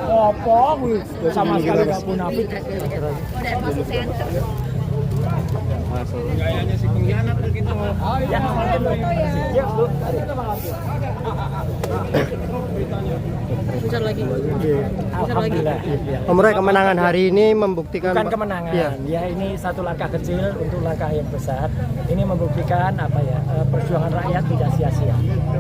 Apa kuwi? Sama sekali enggak munafik. Gayanya si pengkhianat begitu. Ya, Bu. Bentar lagi. Alhamdulillah. Om Roy, kemenangan hari ini membuktikan Bukan kemenangan, ya. ya ini satu langkah kecil untuk langkah yang besar. Ini membuktikan perjuangan rakyat tidak sia-sia.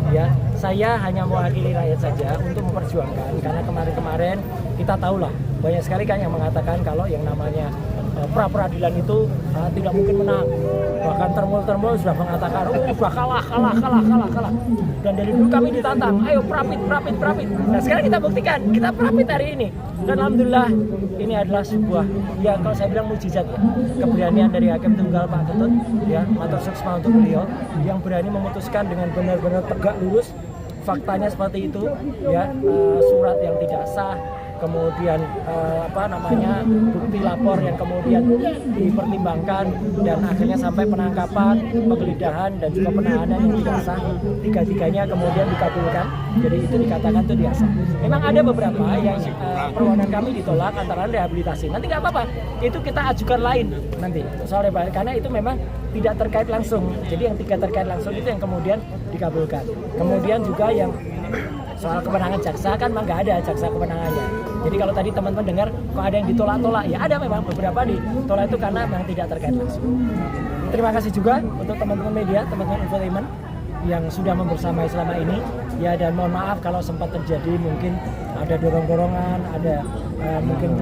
Ya, saya hanya mewakili rakyat saja untuk memperjuangkan karena kemarin-kemarin kita tahulah banyak sekali kan yang mengatakan kalau yang namanya pra peradilan itu tidak mungkin menang. Bahkan termul sudah mengatakan sudah kalah. Dan dari dulu kami ditantang, ayo prapit. Nah sekarang kita buktikan, kita prapit hari ini. Dan alhamdulillah ini adalah sebuah, ya kalau saya bilang mujizat ya, keberanian dari Hakim Tunggal Pak Ketut, ya matur suksma untuk beliau yang berani memutuskan dengan benar-benar tegak lurus. Faktanya seperti itu, ya surat yang tidak sah, kemudian bukti lapor yang kemudian dipertimbangkan dan akhirnya sampai penangkapan, penggeledahan dan juga penahanan yang tidak sah, tiga-tiganya kemudian dikabulkan. Jadi itu dikatakan itu tidak sah. Memang ada beberapa yang permohonan kami ditolak antara rehabilitasi. Nanti nggak apa-apa, itu kita ajukan lain nanti soal rehabilitasi karena itu memang tidak terkait langsung. Jadi yang tiga terkait langsung itu yang kemudian dikabulkan. Kemudian juga yang soal kewenangan jaksa kan memang nggak ada jaksa kewenangannya. Jadi kalau tadi teman-teman dengar kok ada yang ditolak-tolak, ya ada memang beberapa ditolak itu karena memang tidak terkait langsung. Terima kasih juga untuk teman-teman media, teman-teman infotainment yang sudah membersamai selama ini. Ya dan mohon maaf kalau sempat terjadi mungkin ada dorong-dorongan, ada mungkin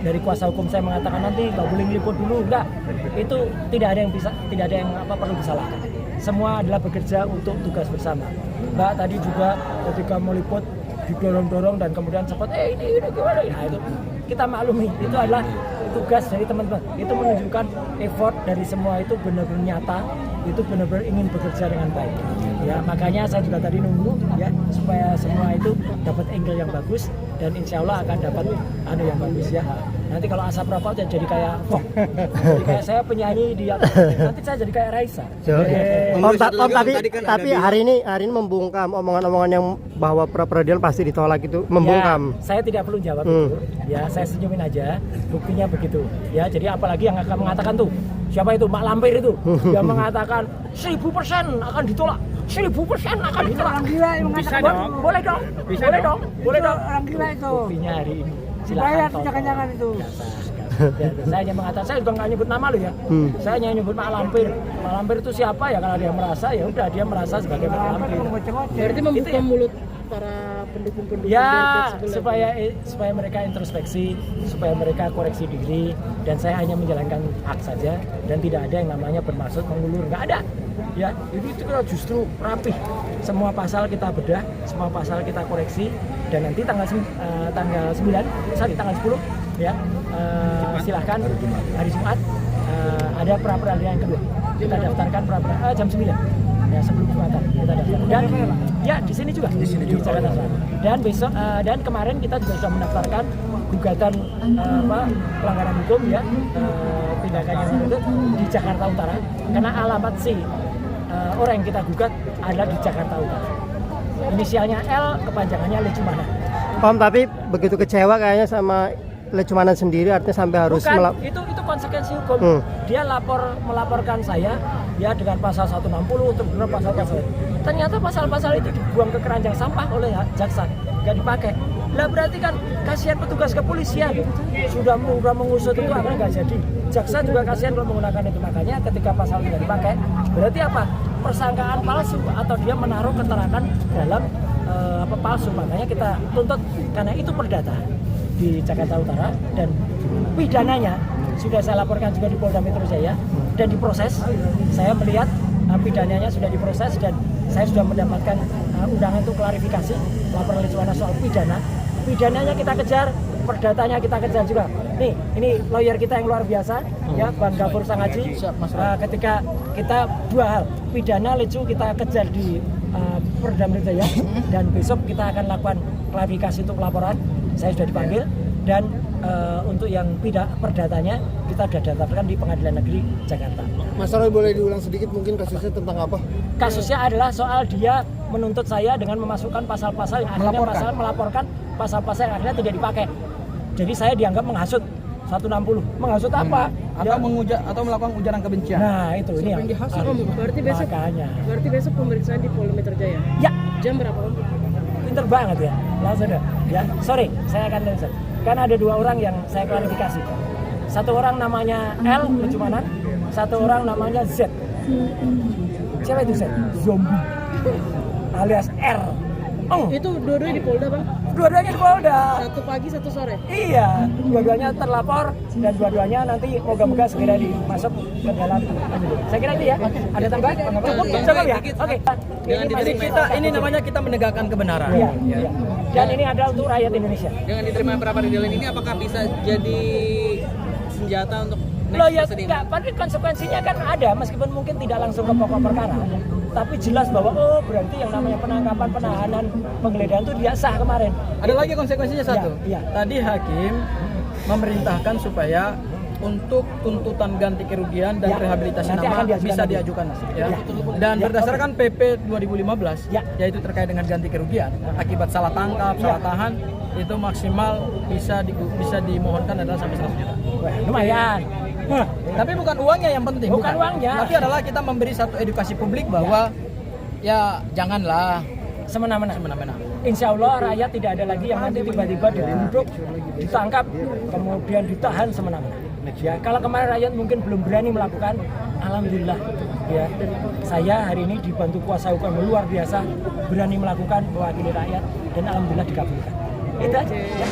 dari kuasa hukum saya mengatakan nanti nggak boleh meliput dulu, enggak. Itu tidak ada yang perlu disalahkan. Semua adalah bekerja untuk tugas bersama. Mbak tadi juga ketika meliput didorong-dorong dan kemudian sempat ini gimana? Nah itu kita maklumi, itu adalah tugas dari teman-teman. Itu menunjukkan effort dari semua itu benar-benar nyata, itu benar-benar ingin bekerja dengan baik. Ya makanya saya juga tadi nunggu ya supaya semua itu dapat angle yang bagus dan insya Allah akan dapat yang bagus ya. Nanti kalau asap rokok jadi kayak saya penyanyi di atas, nanti saya jadi kayak Raisa. Tapi hari ini membungkam omongan-omongan yang bahwa pra peradilan pasti ditolak itu membungkam. Ya, saya tidak perlu jawab itu. Ya saya senyumin aja. Buktinya begitu. Ya jadi apalagi yang akan mengatakan tuh siapa itu Mak Lampir itu yang mengatakan 1000% akan ditolak. 1000% akan ditolak. Orang gila yang mengatakan boleh dong. Boleh dong. Orang gila itu. Buktinya hari ini. Bayar jangan-jangan itu. Saya hanya mengatakan, saya juga nggak nyebut nama lo ya. Saya hanya nyebut Mak Lampir. Mak Lampir itu siapa ya? Kalau dia merasa ya udah dia merasa sebagai Mak Lampir. Berarti membuka mulut para pendukung-pendukung ya supaya mereka introspeksi, supaya mereka koreksi diri, dan saya hanya menjalankan hak saja dan tidak ada yang namanya bermaksud mengulur, nggak ada. Ya itu kita justru rapih, semua pasal kita bedah, semua pasal kita koreksi, dan nanti tanggal 10 ya silahkan hari Jumat ada pra peradilan yang kedua, kita daftarkan jam 9 ya sebelum Jumatan kita daftar, dan ya di sini juga di Jakarta Selatan. Dan besok dan kemarin kita juga sudah mendaftarkan gugatan pelanggaran hukum ya tindakan yang itu di Jakarta Utara karena alamat orang yang kita gugat adalah di Jakarta Utara. Inisialnya L, kepanjangannya Lecumana. Om, tapi begitu kecewa kayaknya sama Lecumana sendiri, artinya sampai harus itu konsekuensi hukum. Dia melaporkan saya ya dengan pasal 160 terus pasal-pasal. Ternyata pasal-pasal itu dibuang ke keranjang sampah oleh jaksa, nggak dipakai. Lah berarti kan kasihan petugas kepolisian sudah mengusut itu akhirnya nggak jadi. Jaksa juga kasihan kalau menggunakan itu, makanya ketika pasal tidak dipakai berarti apa? Persangkaan palsu atau dia menaruh keterangan dalam palsu, makanya kita tuntut karena itu perdata di Jakarta Utara dan pidananya sudah saya laporkan juga di Polda Metro Jaya dan diproses. Saya melihat pidananya sudah diproses dan saya sudah mendapatkan undangan untuk klarifikasi laporan Lecumana soal pidananya kita kejar, perdatanya kita kejar juga. Nih, ini lawyer kita yang luar biasa ya, Bang Gafur Sangaji. Ketika kita dua hal, pidana Lecu kita kejar di Polda Metro Jaya dan besok kita akan lakukan klarifikasi untuk laporan. Saya sudah dipanggil dan untuk yang perdatanya kita sudah daftarkan di Pengadilan Negeri Jakarta. Mas Roy, boleh diulang sedikit mungkin kasusnya tentang apa? Kasusnya adalah soal dia menuntut saya dengan memasukkan pasal-pasal yang akhirnya melaporkan pasal-pasal yang akhirnya tidak dipakai. Jadi saya dianggap menghasut 160. Menghasut apa? Atau melakukan ujaran kebencian. Nah, itu ini yang dihasut Om. Berarti besok pemeriksaan di Polda Metro Jaya. Ya, Jam berapa Om? pinter banget ya. Langsung ya. Ya, sorry, saya akan lanjut. Karena ada 2 orang yang saya klarifikasi. Satu orang namanya L, Lecumanan. Satu orang namanya Z. Siapa itu Z? Zombie. Alias R. Itu dua-duanya di Polda Bang? Dua-duanya di Polda. Satu pagi, satu sore? Iya, dua-duanya terlapor dan dua-duanya nanti moga-moga segera dimasuk ke dalam. Saya kira itu ya. Ada tambahan? Cukup ya? Oke. Ini namanya kita menegakkan kebenaran. Iya. Dan ini adalah untuk rakyat Indonesia. Dengan diterima pra peradilan ini apakah bisa jadi senjata untuk Loh ya enggak, tapi konsekuensinya kan ada meskipun mungkin tidak langsung ke pokok perkara. Tapi jelas bahwa berarti yang namanya penangkapan, penahanan, penggeledahan itu tidak sah kemarin. Ada lagi konsekuensinya satu. Iya. Tadi hakim memerintahkan supaya untuk tuntutan ganti kerugian dan rehabilitasi nanti nama akan bisa diajukan ya. Dan berdasarkan PP 2015 yaitu terkait dengan ganti kerugian akibat salah tangkap, salah tahan itu maksimal bisa dimohonkan adalah sampai 100 juta. Wah, lumayan. Tapi bukan uangnya yang penting, bukan uangnya. Tapi adalah kita memberi satu edukasi publik bahwa ya janganlah semena-mena. semena-mena. Insya Allah rakyat tidak ada lagi yang nanti tiba-tiba diduduk, ditangkap, kemudian ditahan semena-mena. Ya, kalau kemarin rakyat mungkin belum berani melakukan, alhamdulillah ya. Saya hari ini dibantu kuasa hukum yang luar biasa, berani melakukan mewakili rakyat dan alhamdulillah dikabulkan. Itu aja. Ya.